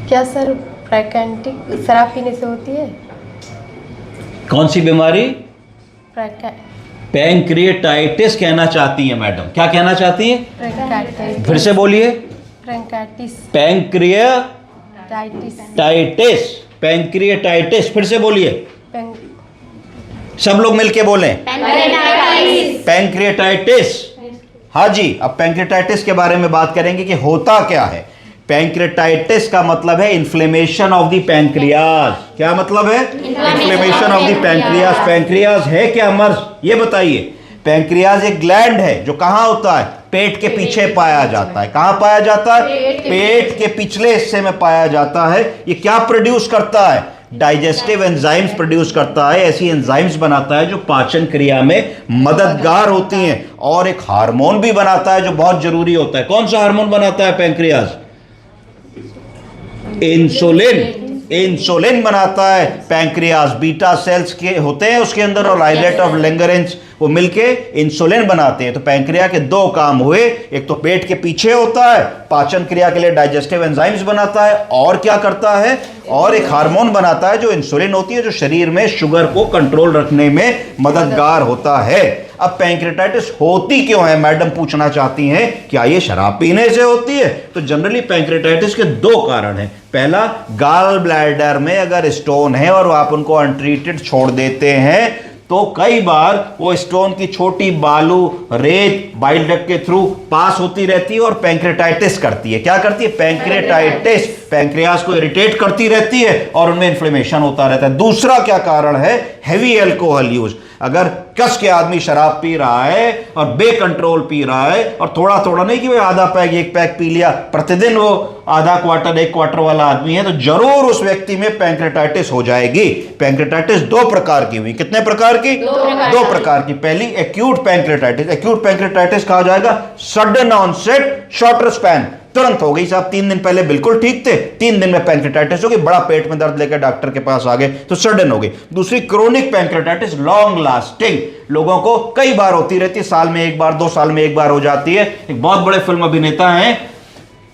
क्या sir pancreatic शराब पीने से होती है? कौन सी बीमारी? पैंक्रियाटिस। पैंक्रिएटाइटिस कहना चाहती है मैडम। क्या कहना चाहती है? फिर से बोलिए। पैंक्रियाटिस। पैंक्रिएटाइटिस। पैंक्रिएटाइटिस। फिर से बोलिए। सब लोग मिलके बोलें। पैंक्रिएटाइटिस। हाँ जी, अब पैंक्रिएटाइटिस के बारे में बात करेंगे कि होता क्या है। पैंक्रिएटाइटिस का मतलब है इन्फ्लेमेशन ऑफ द पैंक्रियाज। क्या मतलब है? Inflammation of the pancreas. Pancreas है क्या मर्ज? ये बताइए। पैंक्रियाज एक ग्लैंड है जो कहां होता है? पेट के पीछे पाया जाता है। कहां पाया जाता है? पेट के पिछले हिस्से में पाया जाता है। ये क्या प्रोड्यूस करता है? डाइजेस्टिव एंजाइम्स प्रोड्यूस करता है। ऐसी एंजाइम्स बनाता है जो पाचन क्रिया में मददगार होती हैं, और एक हार्मोन भी बनाता है जो बहुत जरूरी होता है। कौन सा हार्मोन बनाता है पैंक्रियाज? इंसुलिन। इंसुलिन बनाता है पैंक्रियाज। बीटा सेल्स के होते हैं उसके अंदर, और आइलेट ऑफ लैंगरेंज वो मिलके इंसुलिन बनाते हैं। तो पैंक्रिया के दो काम हुए। एक तो पेट के पीछे होता है, पाचन क्रिया के लिए डाइजेस्टिव एंजाइम्स बनाता है, और क्या करता है? और एक हार्मोन बनाता है जो इंसुलिन होती है, जो शरीर में शुगर को कंट्रोल रखने में मददगार होता है। अब पैंक्रिएटाइटिस होती क्यों है मैडम पूछना चाहती हैं, क्या ये शराब पीने से होती है? तो जनरली पैंक्रिएटाइटिस के दो कारण हैं। पहला, गाल ब्लैडर में अगर स्टोन है और आप उनको अनट्रीटेड छोड़ देते हैं तो कई बार वो स्टोन की छोटी बालू रेत बाइल डक्ट के थ्रू पास होती रहती है और पैंक्रिएटाइटिस करती है। क्या करती है? पैंक्रिएटाइटिस पैंक्रियाज को इरिटेट करती रहती है और उनमें इन्फ्लेमेशन होता रहता है। दूसरा क्या कारण है? Heavy alcohol use. अगर कस के आदमी शराब पी रहा है और बेकंट्रोल पी रहा है, और थोड़ा थोड़ा नहीं कि वो आधा पैक एक पैक पी लिया, प्रतिदिन वो आधा क्वार्टर एक क्वार्टर वाला आदमी है, तो जरूर उस व्यक्ति में पैंक्रिएटाइटिस हो जाएगी। पैंक्रिएटाइटिस दो प्रकार की हुई। कितने प्रकार की? दो प्रकार की। पहली एक्यूट पैंक्रिएटाइटिस। एक्यूट पैंक्रिएटाइटिस कहा जाएगा सडन ऑनसेट शॉर्टर स्पैन। तुरंत हो गई साहब, 3 दिन पहले बिल्कुल ठीक थे, 3 दिन में पैंक्रिएटाइटिस हो गई, बड़ा पेट में दर्द लेकर डॉक्टर के पास आ गए तो सडन हो गई। दूसरी क्रोनिक पैंक्रिएटाइटिस, लॉन्ग लास्टिंग, लोगों को कई बार होती रहती है, साल में एक बार, 2 साल में एक बार हो जाती है। एक बहुत बड़े फिल्म अभिनेता हैं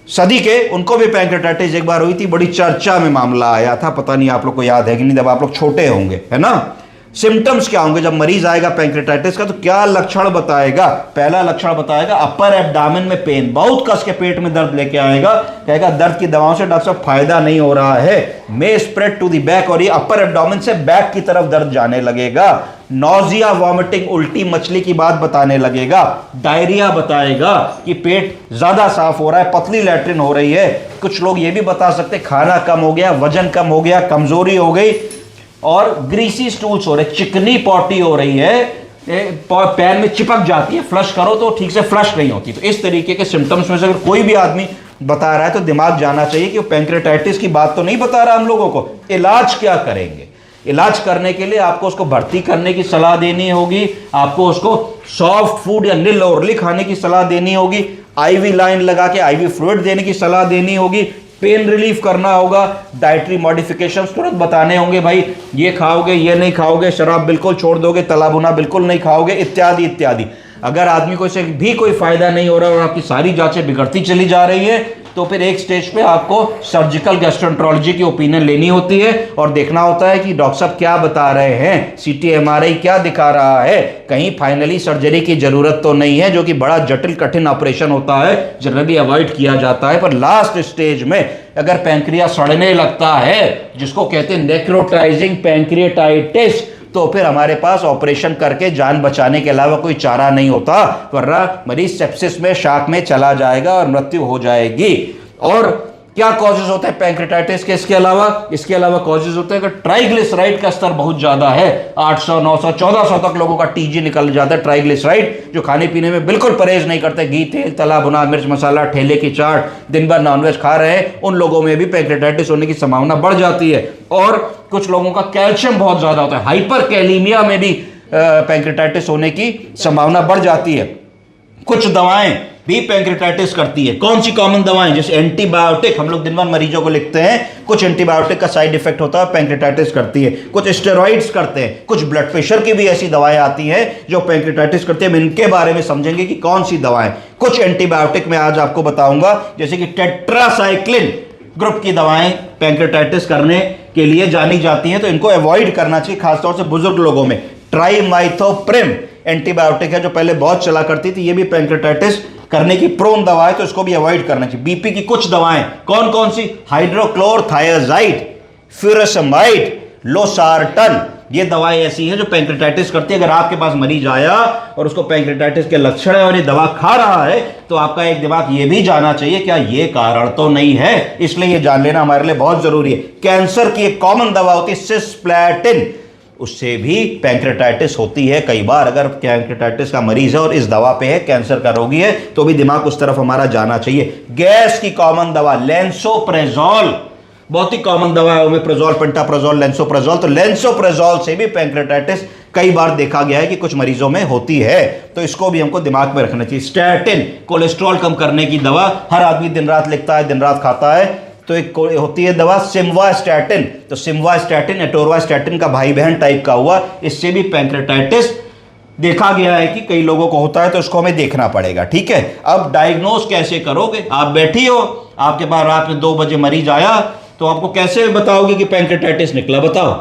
सदी के, उनको भी पैंक्रिएटाइटिस एक बार हुई थी, बड़ी चर्चा में मामला आया था। पता नहीं आप लोग को याद है कि नहीं, जब आप लोग छोटे होंगे, है ना। सिम्टम्स क्या होंगे जब मरीज आएगा पैंक्रिएटाइटिस का? तो क्या लक्षण बताएगा? पहला लक्षण बताएगा अपर एब्डामेन में पेन, बहुत कस के पेट में दर्द लेके आएगा, कहेगा दर्द की दवाओं से डॉक्टर साहब फायदा नहीं हो रहा है। मे स्प्रेड टू द बैक, और ये अपर एब्डामेन से बैक की तरफ दर्द जाने लगेगा। नॉजिया, वॉमिटिंग, उल्टी मछली की बात बताने लगेगा। डायरिया बताएगा कि पेट ज्यादा साफ हो रहा है, पतली लैट्रिन हो रही है। कुछ लोग ये भी बता सकते खाना कम हो गया, वजन कम हो गया, कमजोरी हो गई, और ग्रीसी स्टूल्स हो रहे, चिकनी पॉटी हो रही है, पैर में चिपक जाती है, फ्लश करो तो ठीक से फ्लश नहीं होती। तो इस तरीके के सिम्टम्स में से अगर कोई भी आदमी बता रहा है तो दिमाग जाना चाहिए कि वो पैंक्रिएटाइटिस की बात तो नहीं बता रहा हम लोगों को। इलाज क्या करेंगे? इलाज करने के लिए आपको उसको भर्ती करने की सलाह देनी होगी, आपको उसको सॉफ्ट फूड या नील ओरली खाने की सलाह देनी होगी, आईवी लाइन लगा के आईवी फ्लूइड देने की सलाह देनी होगी, पेन रिलीफ करना होगा, डाइटरी मॉडिफिकेशंस तुरंत बताने होंगे, भाई ये खाओगे, ये नहीं खाओगे, शराब बिल्कुल छोड़ दोगे, तला भुना बिल्कुल नहीं खाओगे, इत्यादि इत्यादि। अगर आदमी को इससे भी कोई फायदा नहीं हो रहा और आपकी सारी जांचें बिगड़ती चली जा रही है, तो फिर एक स्टेज पे आपको सर्जिकल गैस्ट्रोएंटरोलॉजी की ओपिनियन लेनी होती है और देखना होता है कि डॉक्टर साहब क्या बता रहे हैं, सीटी एमआरआई क्या दिखा रहा है, कहीं फाइनली सर्जरी की जरूरत तो नहीं है, जो कि बड़ा जटिल कठिन ऑपरेशन होता है, जनरली अवॉइड किया जाता है। पर लास्ट स्टेज में अगर पैंक्रियास सड़ने लगता है, जिसको कहते हैं नेक्रोटाइजिंग पैंक्रिएटाइटिस, तो फिर हमारे पास ऑपरेशन करके जान बचाने के अलावा कोई चारा नहीं होता, वरना मरीज सेप्सिस में, शाक में चला जाएगा और मृत्यु हो जाएगी। और क्या कॉजेज होते हैं पैंक्रिएटाइटिस के? इसके अलावा कॉजेज होते हैं कि ट्राइग्लिसराइड का स्तर बहुत ज्यादा है, 800, 900, 1400 तक लोगों का टीजी निकल जाता है। ट्राइग्लिसराइड जो खाने पीने में बिल्कुल परहेज नहीं करते, घी, तेल, तला भुना, मिर्च मसाला, ठेले की चाट, दिन भर नॉनवेज खा रहे हैं, उन लोगों में भी पैंक्रिएटाइटिस होने की संभावना बढ़ जाती है। और कुछ लोगों का कैल्शियम बहुत ज्यादा होता है, हाइपरकैलीमिया में भी पैंक्रिएटाइटिस होने की संभावना बढ़ जाती है। कुछ दवाएं भी पैंक्रेटाइटिस करती है। कौन सी कॉमन दवाएं? जैसे एंटीबायोटिक, हम लोग दिन भर मरीजों को लिखते हैं, कुछ एंटीबायोटिक का साइड इफेक्ट होता है, पैंक्रेटाइटिस करती है। कुछ स्टेरॉइड्स करते हैं, कुछ ब्लड प्रेशर की भी ऐसी दवाएं आती हैं जो पैंक्रेटाइटिस करती है। हम इनके बारे में समझेंगे कि कौन सी दवाएं। कुछ एंटीबायोटिक मैं आज आपको बताऊंगा, जैसे कि टेट्रासाइक्लिन ग्रुप की दवाएं पैंक्रेटाइटिस करने के लिए जानी जाती हैं, तो इनको अवॉइड करना चाहिए, खासतौर से बुजुर्ग लोगों में। ट्राइमाइथोप्रिम एंटीबायोटिक है जो पहले बहुत चला करती थी, ये भी पैंक्रेटाइटिस करने की प्रोन दवा है, तो इसको भी अवॉइड करना चाहिए। बीपी की कुछ दवाएं, कौन कौन सी? हाइड्रोक्लोरथायजाइड, फ्यूरासेमाइड, लोसार्टन, ये दवाएं ऐसी हैं जो पैंक्रेटाइटिस करती है। अगर आपके पास मरीज आया और उसको पैंक्रेटाइटिस के लक्षण है और ये दवा खा रहा है, तो आपका एक दिमाग ये भी जानना चाहिए क्या ये कारण तो नहीं है, इसलिए ये जान लेना हमारे लिए बहुत जरूरी है। कैंसर की एक कॉमन दवा होती है सिस्प्लैटिन, उससे भी पैंक्रेटाइटिस होती है कई बार। अगर पैंक्रेटाइटिस का मरीज है और इस दवा पे है, कैंसर का रोगी है, तो भी दिमाग उस तरफ हमारा जाना चाहिए। गैस की कॉमन दवा लेंसोप्रेजोल, बहुत ही कॉमन दवा है, ओमेप्रेजोल, पेंटाप्रेजोल, लेंसोप्रेजोल। तो लेंसोप्रेजोल से भी पैंक्रेटाइटिस कई बार देखा गया है कि कुछ मरीजों में होती है, तो इसको भी हमको दिमाग में रखना चाहिए। स्टैटिन, कोलेस्ट्रॉल कम करने की दवा, हर आदमी दिन रात लिखता है, दिन रात खाता है, तो एक होती है दवा सिम्वास्टैटिन। तो सिम्वास्टैटिन एटोरवास्टैटिन का भाई बहन टाइप का हुआ, इससे भी पैंक्रेटाइटिस देखा गया है कि कई लोगों को होता है, तो इसको हमें देखना पड़ेगा। ठीक है, अब डायग्नोज कैसे करोगे? आप बैठी हो, आपके पास रात में 2 बजे मरीज आया, तो आपको कैसे बताओगे कि पैंक्रेटाइटिस निकला? बताओ।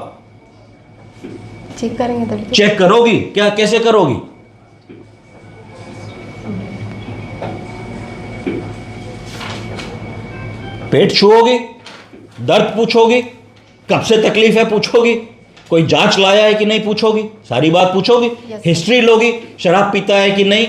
चेक करेंगे तभी। चेक करोगी क्या? कैसे करोगी? पेट छुओगी, दर्द पूछोगी, कब से तकलीफ है पूछोगी, कोई जांच लाया है कि नहीं पूछोगी, सारी बात पूछोगी। हिस्ट्री लोगी, शराब पीता है कि नहीं,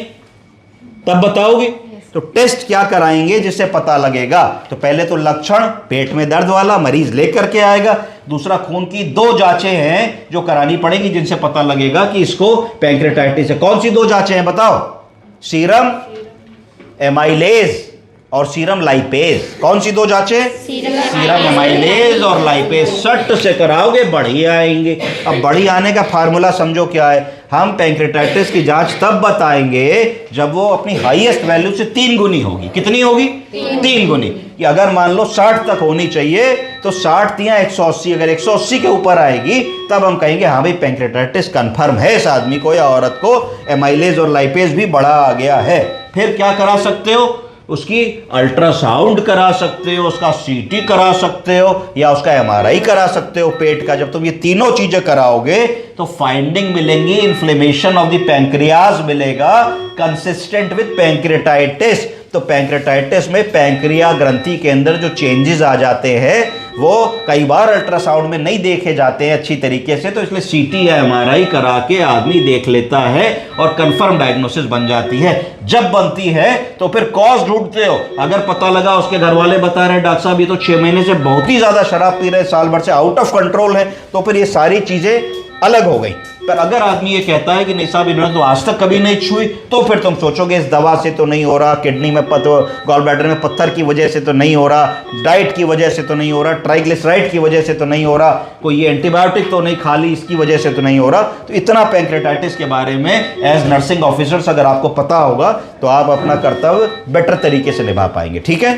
तब बताओगी। तो टेस्ट क्या कराएंगे जिससे पता लगेगा? तो पहले तो लक्षण, पेट में दर्द वाला मरीज लेकर के आएगा। दूसरा, खून की 2 जांचें हैं जो करानी पड़ेगी जिनसे पता लगेगा कि इसको पैंक्रेटाइटिस है। कौन सी 2 जांचें हैं बताओ? सीरम एमाइलेज और सीरम लाइपेज। कौन सी 2 जांचें? सीरम एमाइलेज और लाइपेज। सट से कराओगे, बढ़ी आएंगे। अब बढ़ी आने का फार्मूला समझो क्या है? हम पैंक्रेटाइटिस की जांच तब बताएंगे जब वो अपनी हाईएस्ट वैल्यू से 3 गुनी होगी। कितनी होगी? 3 गुनी। कि अगर मान लो 60 तक होनी चाहिए, तो 60 या 180, अगर 180 के ऊपर आएगी तब हम कहेंगे हाँ भाई पैंक्रेटाइटिस कंफर्म है इस आदमी को या औरत को, एमाइलेज और लाइपेज भी बढ़ा आ गया है। फिर क्या करा सकते हो? उसकी अल्ट्रासाउंड करा सकते हो, उसका सीटी करा सकते हो, या उसका एमआरआई करा सकते हो पेट का। जब तुम ये तीनों चीजें कराओगे तो फाइंडिंग मिलेंगी, इन्फ्लेमेशन ऑफ द पैंक्रियाज मिलेगा कंसिस्टेंट विद पैंक्रेटाइटिस। तो पैंक्रेटाइटिस में पैंक्रिया ग्रंथि के अंदर जो चेंजेस आ जाते हैं वो कई बार अल्ट्रासाउंड में नहीं देखे जाते हैं अच्छी तरीके से, तो इसलिए सीटी या एमआरआई करा के आदमी देख लेता है और कंफर्म डायग्नोसिस बन जाती है। जब बनती है तो फिर कॉज ढूंढते हो। अगर पता लगा उसके घर वाले बता रहे हैं डॉक्टर साहब ये तो 6 महीने से बहुत ही ज्यादा शराब पी रहे, साल भर से आउट ऑफ कंट्रोल है, तो फिर ये सारी चीजें अलग हो गई। पर अगर आदमी ये कहता है कि नहीं साहब इन्होंने तो आज तक कभी नहीं छुई, तो फिर तुम सोचोगे इस दवा से तो नहीं हो रहा, किडनी में गॉल ब्लैडर में पत्थर की वजह से तो नहीं हो रहा, डाइट की वजह से तो नहीं हो रहा, ट्राइग्लिसराइड की वजह से तो नहीं हो रहा, कोई ये एंटीबायोटिक तो नहीं खा ली इसकी वजह से तो नहीं हो रहा। तो इतना पैंक्रेटाइटिस के बारे में एज नर्सिंग ऑफिसर्स अगर आपको पता होगा तो आप अपना कर्तव्य बेटर तरीके से निभा पाएंगे। ठीक है।